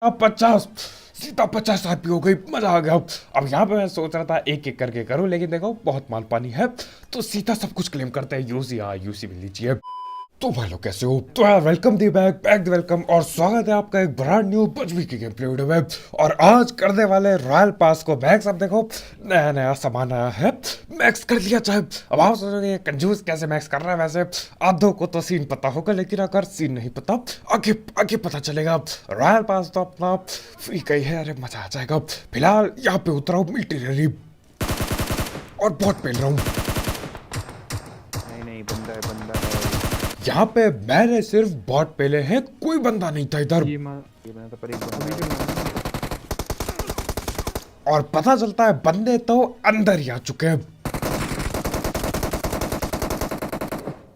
अब 50 सीधा 50 आरपी हो गई। मजा आ गया। अब यहाँ पे मैं सोच रहा था एक एक करके करूं, लेकिन देखो बहुत माल पानी है तो सीधा सब कुछ क्लेम करते हैं। यूसी यूसी मिल लीजिए। तो भाई लोग कैसे हो? तो यार welcome the back back the welcome और स्वागत है आपका एक ब्रांड न्यू पबजी की गेम प्ले वीडियो में। और आज करने वाले रॉयल पास को मैक्स। अब देखो नया नया सामान आया है, मैक्स कर लिया चाहे। अब आप सोचोगे कंजूस कैसे मैक्स कर रहा है। वैसे आधों को तो सीन पता होगा, लेकिन अगर सीन नहीं पता आगे आगे पता चलेगा। रॉयल पास तो अपना फ्री का ही है, अरे मजा आ जाएगा। फिलहाल यहाँ पे उतरा हूँ मिलिट्री और बहुत पेल रहा हूँ। नहीं नहीं, बंदा है बंदा है। यहाँ पे मैंने सिर्फ बॉट पेले हैं, कोई बंदा नहीं था इधर। ये बंदा तो पर एक बंदा है। और पता चलता है बंदे तो अंदर ही आ चुके हैं।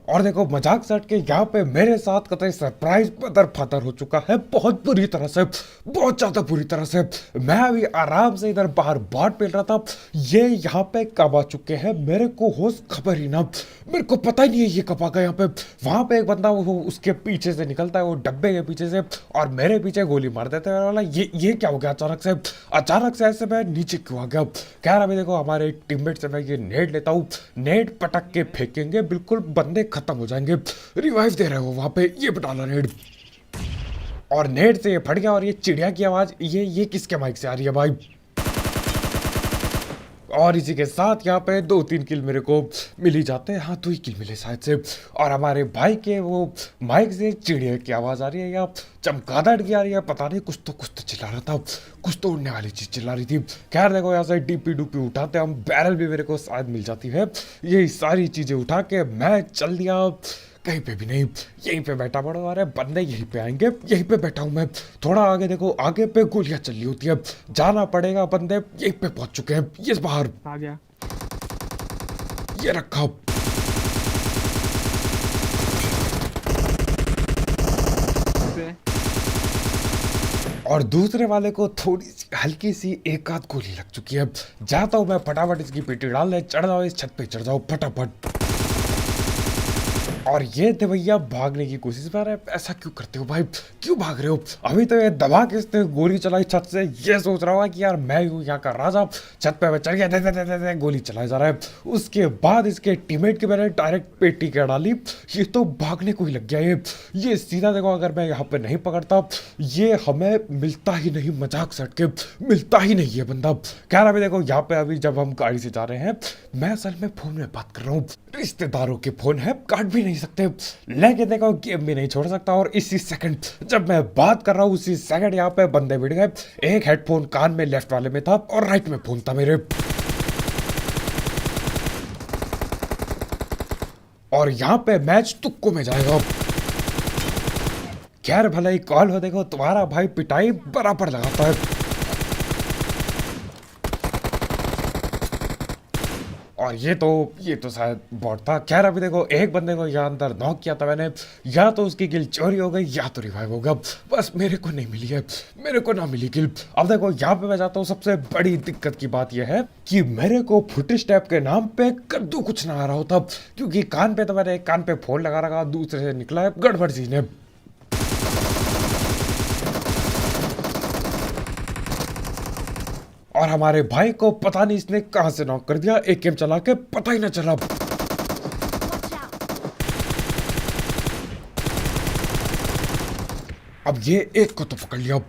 और देखो मजाक सेट के यहाँ पे मेरे साथ कतई सरप्राइज पदर फदर हो चुका है, बहुत बुरी तरह से, बहुत ज्यादा बुरी तरह से। मैं अभी आराम से इधर बाहर बॉट पेल रहा था, ये यहाँ पे कब आ चुके हैं मेरे को होश खबर ही ना। मेरे को पता ही नहीं है ये कब आ गया यहाँ पे। वहां पे एक बंदा वो उसके पीछे से निकलता है, वो डब्बे के पीछे से, और मेरे पीछे गोली मार देते हैं। वाला ये क्या हो गया अचानक से ऐसे मैं नीचे क्यों आ गया। खैर अभी देखो हमारे टीममेट से मैं ये नेट लेता हूँ, नेट पटक के फेंकेंगे, बिल्कुल बंदे खत्म हो जाएंगे। रिवाइव दे रहे हो वहां पे, ये डाला नेट और नेट से ये फट गया। और ये चिड़िया की आवाज ये किसके माइक से आ रही है भाई। और इसी के साथ यहाँ पे 2-3 किल मेरे को मिल ही जाते हैं। हाँ 2 ही किल मिले शायद से। और हमारे भाई के वो माइक से चिड़िया की आवाज आ रही है या चमगादड़ की आ रही है, पता नहीं। कुछ तो चिल्ला रहा था, कुछ तो उड़ने वाली चीज चिल्ला रही थी। खैर देखो यहाँ से डीपी डूपी उठाते हम, बैरल भी मेरे को शायद मिल जाती है। यही सारी चीजें उठा के मैं चल दिया। कहीं पे भी नहीं, यहीं पे बैठा पड़ा। अरे बंदे यहीं पे आएंगे, यहीं पे बैठा हूं मैं। थोड़ा आगे देखो, आगे पे गोलियां चल रही होती है, जाना पड़ेगा। बंदे यहीं पे पहुंच चुके हैं। ये बाहर आ गया। ये रखा। और दूसरे वाले को थोड़ी सी हल्की सी एक आध गोली लग चुकी है। जाता हूं मैं फटाफट इसकी पेटी डाल ले, चढ़ जाओ इस छत पे, चढ़ जाओ फटाफट। और ये थे भैया भागने की कोशिश में। अरे ऐसा क्यों करते हो भाई, क्यों भाग रहे हो? अभी तो ये दबा के इसने गोली चलाई छत से, ये सोच रहा होगा कि यार मैं हूँ यहाँ का राजा, छत पे चढ़ गया, दे गोली चलाई जा रहा है। उसके बाद इसके टीममेट की मैंने डायरेक्ट पेटी के डाली, ये तो भागने को ही लग गया। ये सीधा देखो, अगर मैं यहाँ पे नहीं पकड़ता ये हमें मिलता ही नहीं, मजाक सट के मिलता ही नहीं है बंदा। खैर अभी देखो यहाँ पे अभी जब हम गाड़ी से जा रहे हैं, मैं असल में फोन में बात कर रहा हूँ, रिश्तेदारों के फोन है, काट भी नहीं सकते, लेकिन देखो गेम भी नहीं छोड़ सकता। और इसी सेकंड जब मैं बात कर रहा हूँ, उसी सेकंड यहाँ पे बंदे भिड़ गए। एक हेडफोन कान में लेफ्ट वाले में था और राइट में फोन था मेरे। और यहाँ पे मैच तुक्कों में जाएगा। खैर भला ही कॉल हो, देखो तुम्हारा भाई पिटाई बराबर लगाता है। और ये तो शायद बॉट था। खैर अभी देखो एक बंदे को यहाँ अंदर नॉक किया था मैंने, या तो उसकी किल चोरी हो गई या तो रिवाइव हो गया। बस मेरे को नहीं मिली है, मेरे को ना मिली किल। अब देखो यहाँ पे मैं जाता हूँ, सबसे बड़ी दिक्कत की बात यह है कि मेरे को फुट स्टेप के नाम पे कद्दू कुछ ना आ रहा होता, क्योंकि कान पे तो मैंने एक कान पे फोन लगा रखा, दूसरे से निकला है गड़बड़ चीज ने। और हमारे भाई को पता नहीं इसने कहां से नॉक कर दिया, एक गेम चला के पता ही ना चला। अब ये एक को तो पकड़ लिया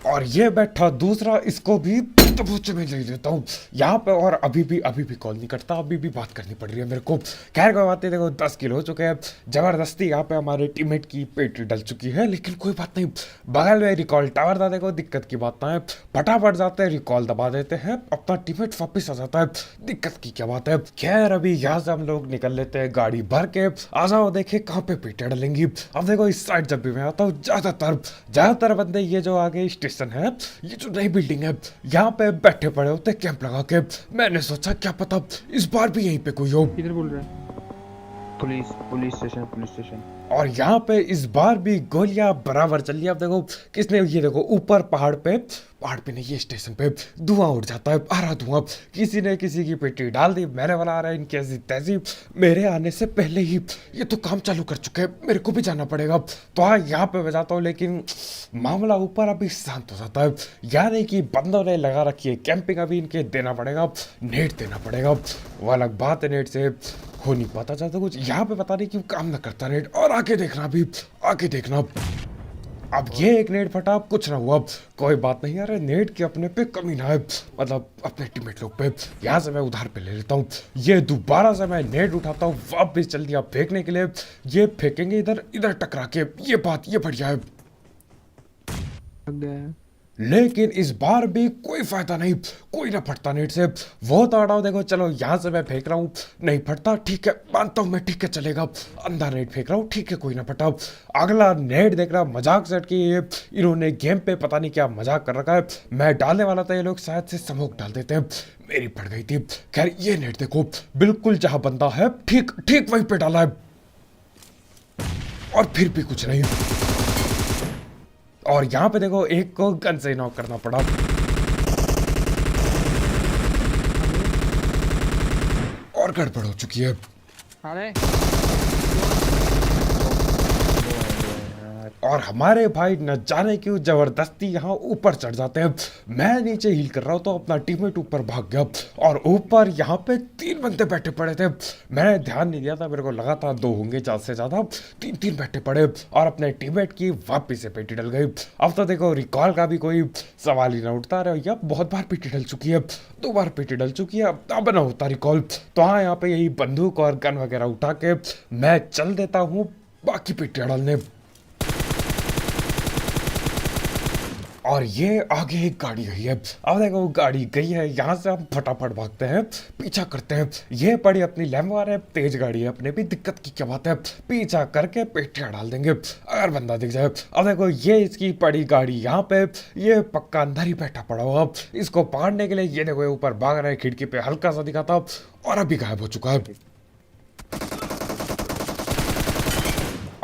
और ये बैठा दूसरा, इसको भी दबोचे में ले लेता हूँ यहाँ पे। और अभी भी कॉल नहीं करता, अभी भी बात करनी पड़ रही है मेरे को। खैर कोई बात नहीं, देखो 10 किलो हो चुके हैं, जबरदस्ती यहाँ पे हमारे टीममेट की पेटी डल चुकी है, लेकिन कोई बात नहीं। बगल में रिकॉल टावर था, देखो दिक्कत की बात ना है, फटाफट जाते हैं रिकॉल दबा देते हैं, अपना टीममेट वापिस आ जाता है, दिक्कत की क्या बात है। खैर अभी यहाँ से हम लोग निकल लेते हैं गाड़ी भर के। आ जाओ देखे कहाँ पे पेटियां डलेंगी। अब देखो इस साइड जब भी मैं आता हूँ, ज्यादातर बंदे ये जो आगे स्टेशन है, ये जो नई बिल्डिंग है, यहाँ पे बैठे पड़े होते कैंप लगा के। मैंने सोचा क्या पता इस बार भी यहीं पे कोई हो। किधर बोल रहे हैं? Police station. और यहाँ पे इस बार भी गोलियां बराबर चल रही है। अब देखो किसने, ये देखो ऊपर पहाड़ पे नहीं, ये स्टेशन पे धुआं उड़ जाता है, आ रहा धुआं, किसी ने किसी की पेटी डाल दी, मेरे वाला आ रहा है इनकी ऐसी तैसी, मेरे आने से पहले ही ये तो काम चालू कर चुके हैं, मेरे को भी जाना पड़ेगा। तो हाँ यहाँ पे मैं जाता हूँ, लेकिन मामला ऊपर अभी शांत हो जाता है। यानी कि बंदों ने लगा रखी है कैंपिंग, अभी इनके देना पड़ेगा, नेट देना पड़ेगा। वो अलग बात है, नेट से हो नहीं पाता चाहता कुछ, यहाँ पे पता नहीं क्यों काम ना करता नेट। और आगे देखना, अभी आगे देखना, अब ये एक नेट फटा, अब कुछ ना हुआ, कोई बात नहीं यार, नेट की अपने पे कमी ना है, मतलब अपने टीममेट लोग पे। यहाँ से मैं उधार पे ले लेता हूँ, ये दोबारा से मैं नेट उठाता हूँ, वापस चल दिया फेंकने के लिए, ये फेंकेंगे इधर इधर टकरा के, ये बात ये बढ़िया है। लग गया है। लेकिन इस बार भी कोई फायदा नहीं, कोई ना फटता नेट से। वो तो हटाओ, देखो चलो यहाँ से मैं फेंक रहा हूँ, नहीं फटता, ठीक है मानता हूँ मैं, ठीक है चलेगा, अंदर नेट फेंक रहा हूँ, ठीक है कोई ना फटा। अगला नेट देख रहा, मजाक सेट की, ये इन्होंने गेम पे पता नहीं क्या मजाक कर रखा है, मैं डालने वाला था, ये लोग शायद से स्मोक डाल देते हैं, मेरी पड़ गई थी। खैर ये नेट देखो, बिल्कुल जहां बंदा है ठीक ठीक वहीं पे डाला है, और फिर भी कुछ नहीं। और यहाँ पे देखो एक को गन से नॉक करना पड़ा, और गड़बड़ हो चुकी है। अरे और हमारे भाई न जाने क्यों जबरदस्ती यहाँ ऊपर चढ़ जाते हैं। मैं नीचे हील कर रहा हूँ तो अपना टीममेट ऊपर भाग गया, और ऊपर यहाँ पे 3 बंदे बैठे पड़े थे, मैंने ध्यान नहीं दिया था, मेरे को लगा था 2 होंगे, ज़्यादा से ज़्यादा 3 बैठे पड़े, और अपने टीममेट की वापिस से पेटी डल गई। अब तो देखो रिकॉल का भी कोई सवाल ही ना उठता रहा, या बहुत बार पेटी डल चुकी है, 2 बार पेटी डल चुकी है, अब ना होता रिकॉल। तो हाँ यहाँ पे यही बंदूक और गन वगैरह उठा के मैं चल देता हूँ बाकी पेटी डालने। और ये आगे एक गाड़ी गई है, अब देखो गाड़ी गई है, यहाँ से हम फटाफट भागते हैं, पीछा करते हैं, ये पड़ी अपनी लैम्बो है, तेज गाड़ी है अपने भी, दिक्कत की क्या बात है, पीछा करके पेटियां डाल देंगे अगर बंदा दिख जाए। अब देखो ये इसकी पड़ी गाड़ी यहाँ पे, ये पक्का अंदर ही बैठा पड़ा हुआ, इसको पकड़ने के लिए ये देखो ऊपर भाग रहा है, खिड़की पे हल्का सा दिखा था और अभी गायब हो चुका है।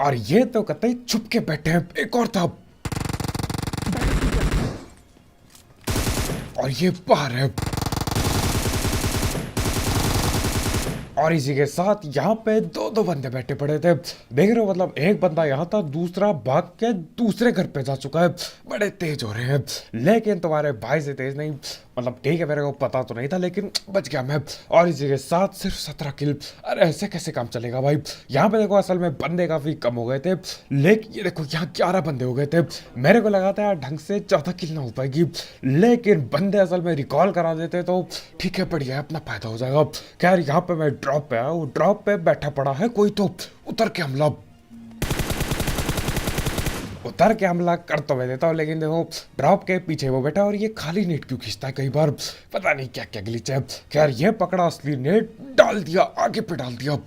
और ये तो कतई छुप के बैठे हैं, एक और था, और ये बाहर है। और इसी के साथ यहाँ पे 2 बंदे बैठे पड़े थे, देख रहे हो, मतलब एक बंदा यहाँ था, दूसरा भाग के दूसरे घर पे जा चुका है, बड़े तेज हो रहे हैं, लेकिन तुम्हारे भाई से तेज नहीं, मतलब ठीक है मेरे को पता तो नहीं था, लेकिन बच गया मैं। और इसी के साथ सिर्फ 17 किल, अरे ऐसे कैसे काम चलेगा भाई। यहाँ पे देखो असल में बंदे काफी कम हो गए थे, लेकिन ये देखो यहाँ 11 बंदे हो गए थे, मेरे को लगा था यार ढंग से 14 किल ना हो पाएगी, लेकिन बंदे असल में रिकॉल करा देते तो ठीक है बढ़िया है, अपना फायदा हो जाएगा। खैर यहाँ पे मैं ड्रॉप पे आया हूँ, ड्रॉप पे बैठा पड़ा है कोई, तो उतर के हमला कर तो मैं देता हूँ, लेकिन देखो ड्रॉप के पीछे वो बैठा, और ये खाली नेट क्यों खींचता है कई बार, पता नहीं क्या क्या ग्लिच है। खैर ये पकड़ा असली नेट, डाल दिया आगे पे, डाल दिया,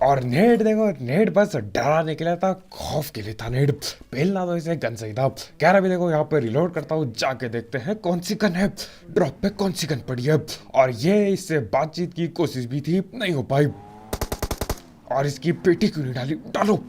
और नेट देखो, नेट बस डराने के लिए था, खौफ के लिए था नेट, पहलना तो इसे गन सही था। खैर अभी देखो यहाँ पे रिलोड करता हूँ, जाके देखते हैं कौन सी गन है, ड्रॉप पे कौन सी गन पड़ी है। और ये इससे बातचीत की कोशिश भी थी, नहीं हो पाई, और इसकी पेटी क्यों नहीं डाली, डालो,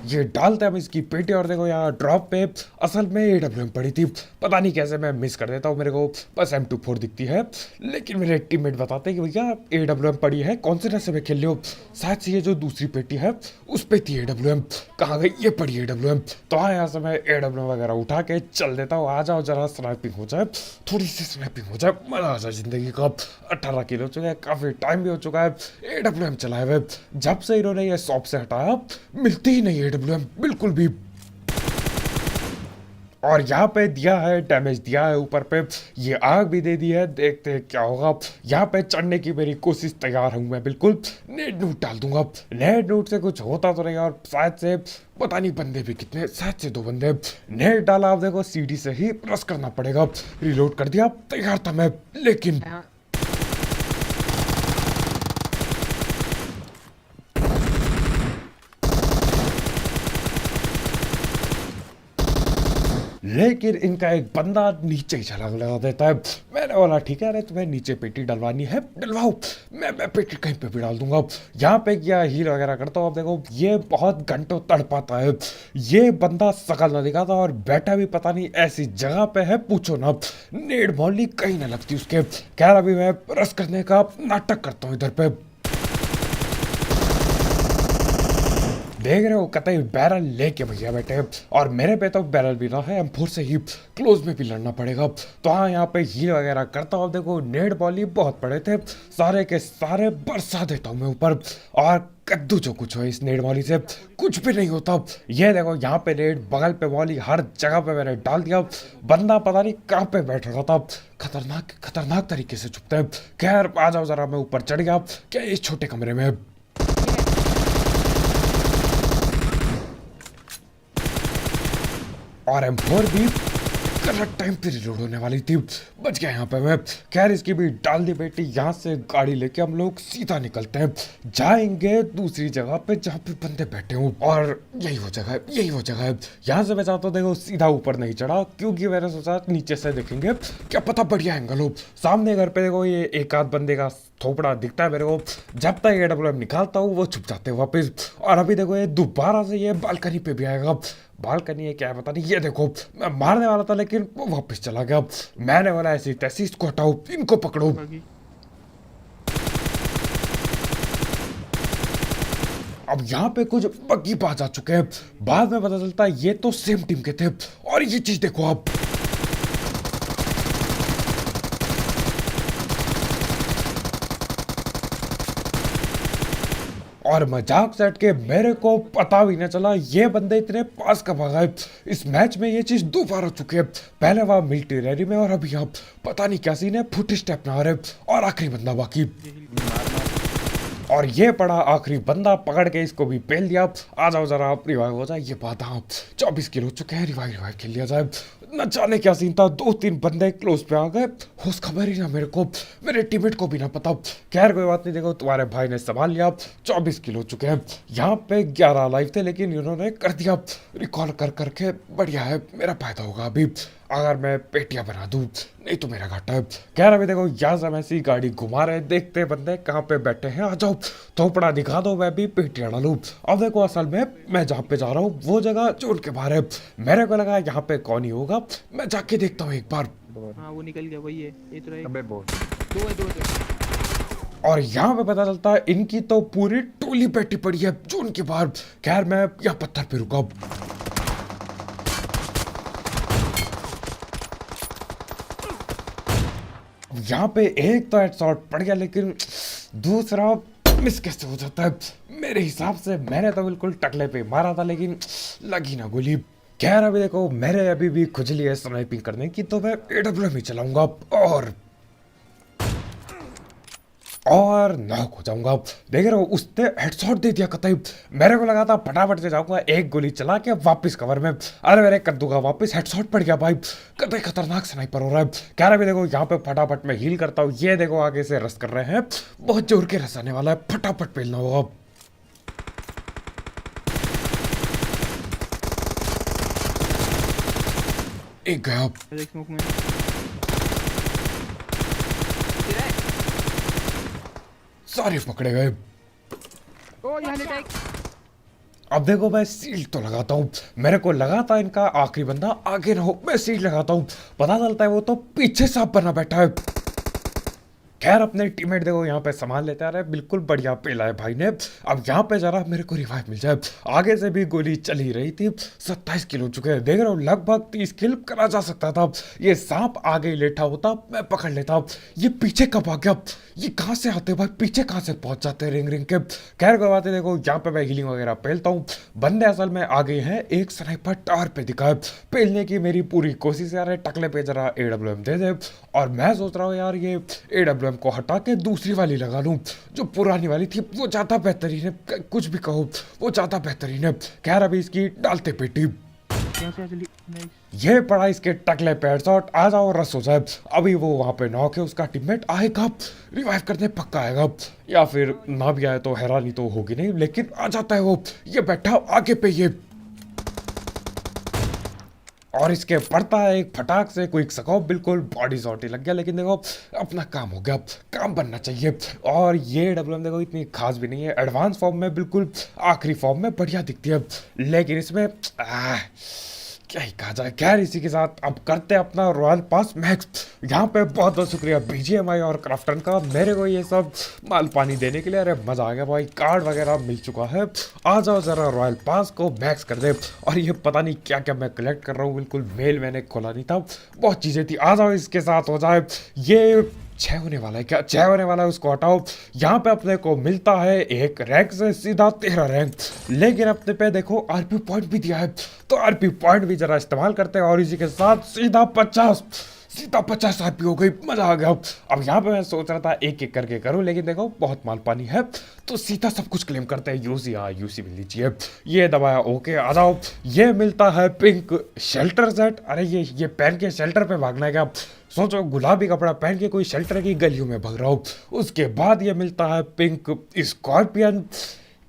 ये डालते हैं हम इसकी पेटी। और देखो यहाँ ड्रॉप पे असल में AWM पड़ी थी, पता नहीं कैसे मैं मिस कर देता हूँ, मेरे को बस M24 दिखती है, लेकिन मेरे टीममेट बताते हैं कि भैया AWM पड़ी है, कौन से नशे में खेल रहे हो, शायद से ये जो दूसरी पेटी है उस पे थी AWM, कहाँ गई, ये पड़ी AWM। तो हाँ यहाँ से मैं AWM वगैरह उठा के चल देता हूँ, आ जाओ जरा स्नाइपिंग हो जाए, थोड़ी सी स्नाइपिंग हो जाए, मजा आ जाए जिंदगी का। 18 किल हो चुका है, काफी टाइम भी हो चुका है AWM चलाए हुए, जब से इन्होंने ये शॉप से हटाया मिलती ही नहीं AWM बिल्कुल भी। और यहाँ पे दिया है डैमेज, दिया है ऊपर पे, ये आग भी दे दी है, देखते हैं क्या होगा। यहाँ पे चढ़ने की मेरी कोशिश, तैयार हूँ मैं बिल्कुल, नेट नूट डाल दूंगा, नेट नूट से कुछ होता तो नहीं, और शायद से पता नहीं बंदे भी कितने, शायद से 2 बंदे, नेट डाला, आप देखो सीढ़ी से ही रश करना पड़ेगा, रिलोड कर दिया, तैयार था मैं, लेकिन लेकिन इनका एक बंदा नीचे ही छलांग लगा देता है। मैंने बोला ठीक है, अरे तुम्हें नीचे पेटी डलवानी है डलवाओ, मैं पेटी कहीं पे भी डाल दूंगा। यहाँ पे क्या हील वगैरह करता हूँ। अब देखो ये बहुत घंटों तड़पाता है, ये बंदा शकल ना दिखाता और बैठा भी पता नहीं ऐसी जगह पे है पूछो ना, नेड मौली कहीं ना लगती उसके। खैर अभी मैं रस करने का नाटक करता हूँ इधर पे। देख रहे हो कतई बैरल लेके भैया बैठे हैं और मेरे पे तो बैरल भी ना है, M4 से ही क्लोज में भी लड़ना पड़ेगा। तो हाँ यहाँ पे हील वगैरह करता हूँ। देखो नेड बॉल ही बहुत पड़े थे, सारे के सारे बरसा देता हूँ मैं ऊपर और कद्दू जो कुछ हो इस नेड वॉली से कुछ भी नहीं होता। ये देखो यहाँ पे नेड, बगल पे वॉली, हर जगह पे मैंने डाल दिया। बंदा पता नहीं कहाँ पे बैठ रहा था, खतरनाक खतरनाक तरीके से छुपते हैं। खैर आ जाओ जरा, मैं ऊपर चढ़ गया क्या इस छोटे कमरे में। और M4 भी करेक्ट टाइम पे रिलोड होने वाली थी, बच गया यहाँ पे मैं। खैर इसकी भी डाल दी बेटी। यहाँ से गाड़ी लेके हम लोग सीधा निकलते हैं, जाएंगे दूसरी जगह पे जहाँ पे बंदे बैठे हों। और यही वो जगह है, यही वो जगह है। यहाँ से मैं चाहता हूँ देखो सीधा ऊपर नहीं चढ़ा, क्योंकि मैंने सोचा नीचे से देखेंगे क्या पता बढ़िया एंगल हो। सामने घर पे देखो ये एक आध बंदे का थोपड़ा दिखता है मेरे को, जब तक AWM निकालता हूँ वो छुप जाते हैं वापस। और अभी देखो ये दोबारा से ये बालकनी पे भी आएगा। बालकनी है क्या है पता नहीं। ये देखो मैं मारने वाला था लेकिन वो वापस चला गया। मैंने बोला ऐसी तैसी इसको हटाओ, इनको पकड़ो। अब यहाँ पे कुछ बग्गी बाज आ चुके हैं, बाद में पता चलता है ये तो सेम टीम के थे। और ये चीज देखो आप, और मजाक सेट के मेरे को पता भी न चला ये बंदे इतने पास कब आ गए। इस मैच में ये चीज दो बार हो चुकी है, पहले वहां मिलिट्री रैली में और अभी आप पता नहीं क्या सीन है, फुट स्टेप ना आ रहे और आखिरी बंदा बाकी। और ये पड़ा आखिरी बंदा, पकड़ के इसको भी पेल दिया। आ जाओ जरा आप रिवाइव हो जाए। ये बात हाँ 24 किलो हो चुके हैं, रिवाइव खेल लिया जाए। न जाने क्या सीन था, 2-3 बंदे क्लोज पे आ गए, होश खबर ही ना मेरे को, मेरे टीममेट को भी ना पता। खैर कोई बात नहीं, देखो तुम्हारे भाई ने संभाल लिया, 24 किलो हो चुके हैं। यहाँ पे 11 लाइव थे लेकिन इन्होंने कर दिया रिकॉल कर करके। बढ़िया है, मेरा फायदा होगा अभी अगर मैं पेटियां बना दूं, नहीं तो मेरा घाटा है। खैर अभी देखो यहाँ से ऐसी गाड़ी घुमा रहे, देखते बंदे कहाँ पे बैठे हैं। आ जाओ थोपड़ा दिखा दो, मैं भी पेटियां डालूं। अब देखो असल में मैं जहाँ पे जा रहा हूँ वो जगह जोन के बाहर है। मेरे को लगा यहाँ पे कौन ही होगा, मैं जाके देखता हूँ एक बार। हाँ वो निकल गया, वही है ये तो है। अबे बोल, दो है। और यहाँ पे पता चलता है इनकी तो पूरी टोली बैठी पड़ी है जोन के बाहर। खैर मैं यहाँ पत्थर पे रुका, यहाँ पे एक तो हेडशॉट पड़ गया लेकिन दूसरा मिस कैसे हो जाता है। मेरे हिसाब से मैंने तो बिल्कुल टकले पे मारा था लेकिन लगी ना गोली। खैर अभी देखो मेरे अभी भी खुजली है स्नाइपिंग करने की, तो मैं AWM ही चलाऊंगा और नॉक हो जाऊंगा। देख रहे हो उसने हेडशॉट दे दिया कतई। मेरे को लगा था फटाफट से जाऊंगा, एक गोली चला के वापस कवर में, अरे मेरे कद्दू का वापस हेडशॉट पड़ गया भाई। कतई खतरनाक स्नाइपर हो रहा है। कह रहा भी देखो यहाँ पे फटाफट में हील करता हूँ। ये देखो आगे से रस कर रहे हैं, बहुत जोर के रस आने वाला है, फटाफट पेलना होगा। एक गया, स्मोक में सारे पकड़े गए। ओ यहाँ अटैक। अब देखो मैं सील तो लगाता हूँ, मेरे को लगा था इनका आखिरी बंदा आगे ना हो, मैं सील लगाता हूँ, पता चलता है वो तो पीछे सांप बना बैठा है। खैर अपने टीममेट देखो यहाँ पे संभाल लेते आ रहे, बिल्कुल बढ़िया पेला है भाई ने। अब यहाँ पे जरा मेरे को रिवाइव मिल जाए। आगे से भी गोली चल ही रही थी, 27 किलो चुके हैं। देख रहे हो लगभग 30 किल करा जा सकता था। ये सांप आगे ही लेटा होता, मैं पकड़ लेता। ये पीछे कब आ गया, ये कहाँ से आते भाई, पीछे कहाँ से पहुंच जाते हैं रिंग रिंग के। खैर कोई बात है, देखो यहाँ पे मैं हीलिंग वगैरह पेलता हूँ। बंदे असल में आ गए हैं, एक स्नाइपर टावर पे दिखा है, पेलने की मेरी पूरी कोशिश यार है। टकले पे जरा AWM दे दे। और मैं सोच रहा हूँ यार ये AWM को हटा के दूसरी वाली लगा लूं, जो पुरानी वाली थी वो ज्यादा बेहतरीन है, कुछ भी कहो वो ज्यादा बेहतरीन है। खैर अभी इसकी डालते पेटी, ये पड़ा इसके टकले पे हेडशॉट। आ जाओ रस हो जाए। अभी वो वहां पे नॉक है, उसका टीममेट आएगा रिवाइव करने पक्का आएगा, या फिर ना भी आए तो हैरानी तो होगी नहीं, लेकिन आ जाता है वो। ये बैठा आगे पे, ये और इसके पड़ता है एक फटाक से कोई स्कोप, बिल्कुल बॉडी शॉट ही लग गया। लेकिन देखो अपना काम हो गया, काम बनना चाहिए। और ये डब्ल्यू देखो इतनी खास भी नहीं है, एडवांस फॉर्म में बिल्कुल आखिरी फॉर्म में बढ़िया दिखती है, लेकिन इसमें क्या ही कहा जाए। खैर इसी के साथ अब करते हैं अपना रॉयल पास मैक्स। यहाँ पे बहुत बहुत शुक्रिया बीजीएमआई और क्राफ्टन का मेरे को ये सब माल पानी देने के लिए। अरे मजा आ गया भाई, कार्ड वगैरह मिल चुका है। आ जाओ जरा रॉयल पास को मैक्स कर दे। और ये पता नहीं क्या क्या मैं कलेक्ट कर रहा हूँ, बिल्कुल मेल मैंने खोला नहीं था, बहुत चीजें थी। आ जाओ इसके साथ हो जाए। ये 6 होने वाला है, क्या 6 होने वाला है, उसको हटाओ। यहाँ पे अपने को मिलता है एक रैंक से सीधा 13 रैंक, लेकिन अपने पे देखो आरपी पॉइंट भी दिया है, तो आरपी पॉइंट भी जरा इस्तेमाल करते हैं। और इसी के साथ सीधा 50 आरपी हो गई, मजा आ गया। अब यहाँ पे मैं सोच रहा था एक एक करके करूँ, लेकिन देखो बहुत माल पानी है, तो सीधा सब कुछ क्लेम करते हैं। यूसी यूसी मिल लीजिए, ये दबाया ओके। आ जाओ, ये मिलता है पिंक शेल्टर सेट। अरे ये पहन के शेल्टर पे भागना है क्या? सोचो गुलाबी कपड़ा पहन के कोई शेल्टर की गलियों में भाग रहा हो। उसके बाद ये मिलता है पिंक स्कॉर्पियन।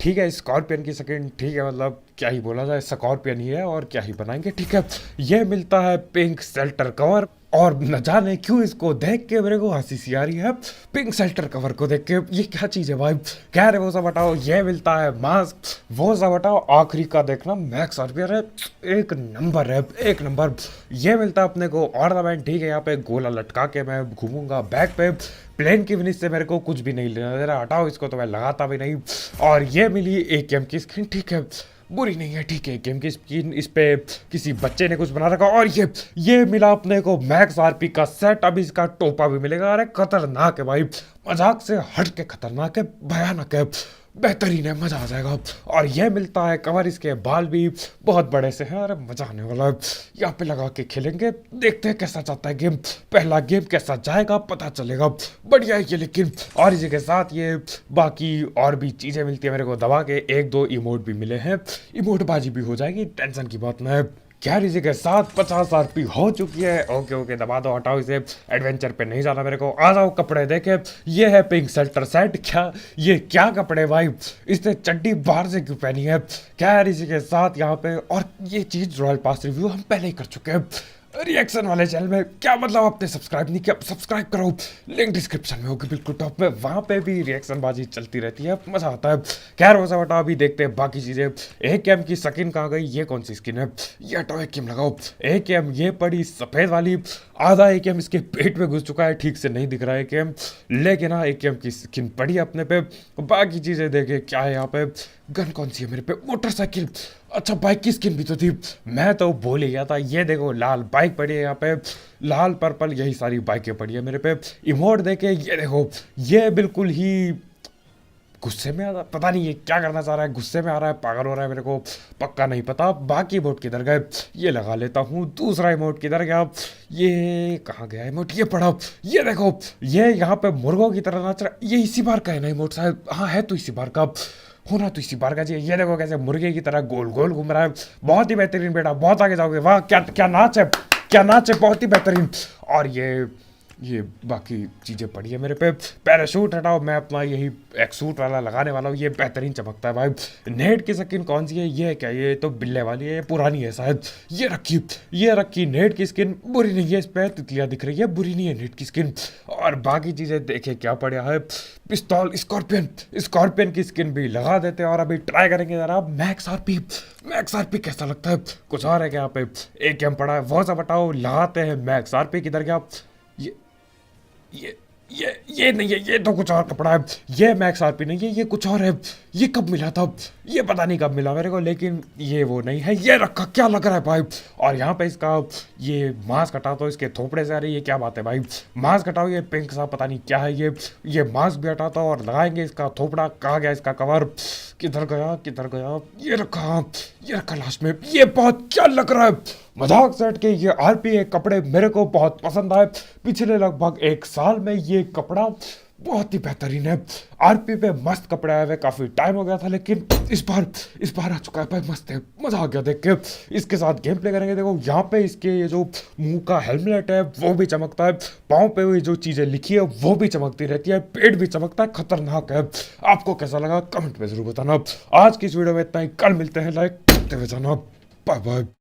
ठीक है, स्कॉर्पियन की सेकंड, ठीक है, मतलब क्या ही बोला जाए, स्कॉर्पियन ही है और क्या ही बनाएंगे। ठीक है, ये मिलता है पिंक शेल्टर कवर। और न जाने क्यों इसको देख के मेरे को हंसी सी आ रही है, पिंक शेल्टर कवर को देख के। ये क्या चीज़ है भाई, कह रहे वो सब हटाओ। ये मिलता है मास्क, वो सब हटाओ। आखिरी का देखना मैक्स आरपीआर है, एक नंबर है, एक नंबर। ये मिलता है अपने को ऑर्नामेंट। ठीक है, यहाँ पे गोला लटका के मैं घूमूंगा बैक पे। प्लेन की फिनिश से मेरे को कुछ भी नहीं लेना दे रहा, हटाओ इसको, तो मैं लगाता भी नहीं। और ये मिली एकेएम की स्क्रीन, ठीक है, बुरी नहीं है, ठीक है। गेम की स्किन, इस पे किसी बच्चे ने कुछ बना रखा। और ये मिला अपने को मैक्स आरपी का सेट, अब इसका टोपा भी मिलेगा। अरे खतरनाक है भाई, मजाक से हट के खतरनाक है, भयानक है, बेहतरीन है, मजा आ जाएगा। और ये मिलता है कवर, इसके बाल भी बहुत बड़े से हैं। अरे मजा आने वाला है, यहाँ पे लगा के खेलेंगे, देखते हैं कैसा जाता है गेम। पहला गेम कैसा जाएगा पता चलेगा, बढ़िया है ये। लेकिन और इसी के साथ ये बाकी और भी चीजें मिलती है मेरे को दबा के। 1-2 इमोट भी मिले हैं, इमोट बाजी भी हो जाएगी, टेंशन की बात ना है। क्या इसी के साथ 50 आरपी हो चुकी है। ओके ओके, दबा दो, हटाओ इसे, एडवेंचर पे नहीं जाना मेरे को। आ जाओ कपड़े देखे, ये है पिंक शेल्टर सेट। ये क्या कपड़े भाई, इसने चड्डी बाहर से क्यों पहनी है। क्या इसी के साथ यहाँ पे, और ये चीज रॉयल पास रिव्यू हम पहले ही कर चुके हैं रिएक्शन वाले चैनल में। क्या मतलब आपने सब्सक्राइब नहीं किया, सब्सक्राइब करो, लिंक डिस्क्रिप्शन में होगी बिल्कुल टॉप में, वहां पे भी रिएक्शन बाजी चलती रहती है, मजा आता है। खैर वो सब हटाओ, अभी देखते हैं बाकी चीजें। एकेएम की स्किन कहाँ गई, ये कौन सी स्किन है, ये हटाओ, एकेएम लगाओ। एकेएम ये पड़ी सफेद वाली, आधा एकेएम इसके पेट में घुस चुका है, ठीक से नहीं दिख रहा है एकेएम, लेकिन हाँ एकेएम की स्किन पड़ी अपने पे। बाकी चीजें देखे क्या है यहाँ पे। गन कौन सी है मेरे पे, मोटरसाइकिल, अच्छा बाइक की स्किन भी तो थी, मैं तो भूल ही गया था। ये देखो लाल बाइक पड़ी है यहाँ पे, लाल पर्पल यही सारी बाइकें पड़ी है मेरे पे। इमोट देखे, ये देखो, ये बिल्कुल ही गुस्से में आ, पता नहीं ये क्या करना चाह रहा है, गुस्से में आ रहा है, पागल हो रहा है, मेरे को पक्का नहीं पता। बाकी इमोट किधर गए, ये लगा लेता हूँ। दूसरा इमोट किधर गया, ये कहाँ गया इमोट, ये पड़ा, ये देखो, ये यहाँ पे मुर्गों की तरह नाच रहा है। ये इसी बार का है ना इमोट शायद, हाँ है तो इसी बार का, होना तो इसी बार का जी। ये देखो कैसे मुर्गे की तरह गोल गोल घूम रहा है, बहुत ही बेहतरीन बेटा, बहुत आगे जाओगे, वाह क्या क्या नाच है, क्या नाच है, बहुत ही बेहतरीन। और ये बाकी चीज़ें पड़ी है मेरे पे। पैराशूट हटाओ, मैं अपना यही एक सूट वाला लगाने वाला हूँ, ये बेहतरीन चमकता है भाई। नेट की स्किन कौन सी है, ये क्या, ये तो बिल्ले वाली है, ये पुरानी है शायद। ये रखी नेट की स्किन, बुरी नहीं है, इस पर तितलियाँ दिख रही है, बुरी नहीं है नेट की स्किन। और बाकी चीज़ें देखे क्या पड़ा है, पिस्तौल, स्कॉर्पियन की स्किन भी लगा देते हैं। और अभी ट्राई करेंगे जरा मैक्स आरपी कैसा लगता है। कुछ और है क्या यहाँ पे, एकेएम पड़ा है, वो सब हटाओ, लगाते हैं मैक्स आरपी। किधर गया, ये नहीं है, ये तो कुछ और कपड़ा है, ये मैक्स आरपी नहीं है, ये कुछ और है। ये कब मिला था, ये पता नहीं कब मिला मेरे को, लेकिन ये वो नहीं है। ये रखा, क्या लग रहा है भाई। और यहाँ पे इसका ये मास्क हटाओ तो इसके थोपड़े से आ रही है, क्या बात है भाई, मास्क हटाओ। ये पिंक सा पता नहीं क्या है, ये मास्क भी हटाता और लगाएंगे इसका थोपड़ा। कहाँ गया इसका कवर, किधर गया, ये रखा लास्ट में। ये बहुत क्या लग रहा है, मजाक सेट के ये आरपी के कपड़े मेरे को बहुत पसंद आए। पिछले लगभग 1 साल में ये कपड़ा बहुत ही बेहतरीन है। आरपी पे मस्त कपड़ा आया हुआ, काफी टाइम हो गया था, लेकिन इस बार आ चुका है भाई, मस्त है, मजा आ गया देख के। इसके साथ गेम प्ले करेंगे। देखो यहाँ पे इसके ये जो मुंह का हेलमेट है वो भी चमकता है, पाँव पे हुई जो चीजें लिखी है वो भी चमकती रहती है, पेट भी चमकता है, खतरनाक है। आपको कैसा लगा कमेंट में जरूर बताना। आज की इस वीडियो में इतना ही, कल मिलते हैं, लाइक करते हुए जाना, बाय बाय।